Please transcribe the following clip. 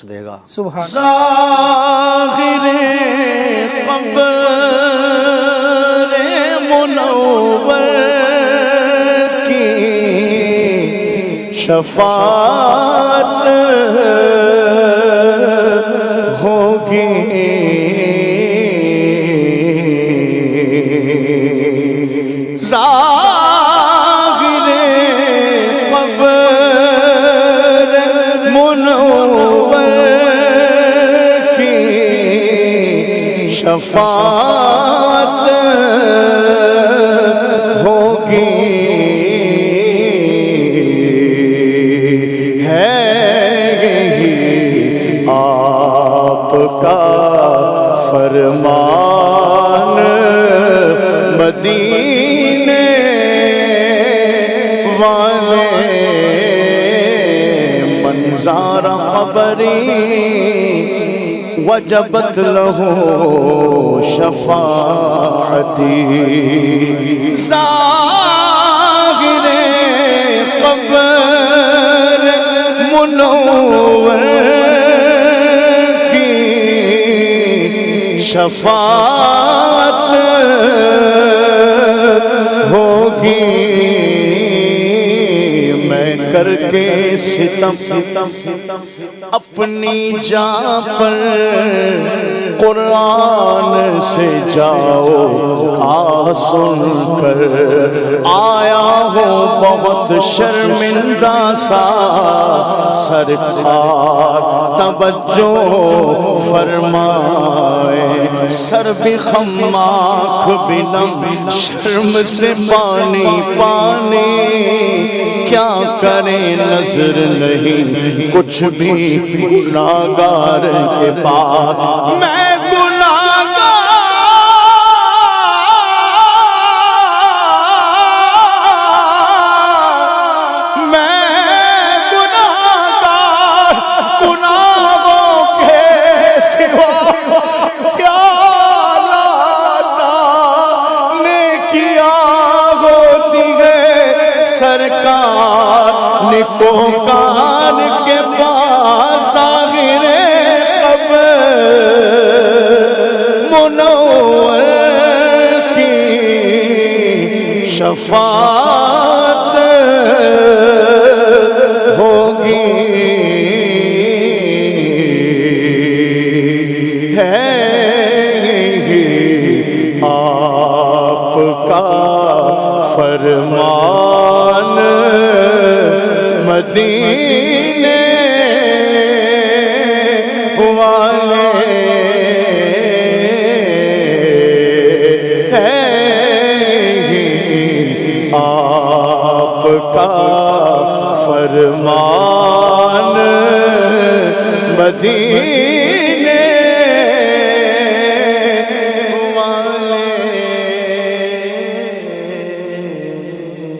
دے گا سبحان ظاہر قبر منور کی شفاعت ہوگی ظاہر قبر منور کی شفاعت ہوگی ہے یہی آپ کا فرمان مدینے والے منظار قبری وجبت له شفاعتی ظاہر قبر منور کی شفاعت ہوگی میں کر کے ستم اپنی جان پر قرآن سے جاؤ کا سن کر آیا ہوں بہت شرمندہ سا سرکار توجہ فرمائے سر بھی خماک بھی نم شرم سے پانی پانی کیا کریں نظر نہیں کچھ بھی گناہگار کے بعد میں سرکار نکوکار کے پاس ظاہر قبر منور کی شفاعت ہوگی ہے آپ کا فرمان مدینے والے ہیں آپ کا فرمان مدینے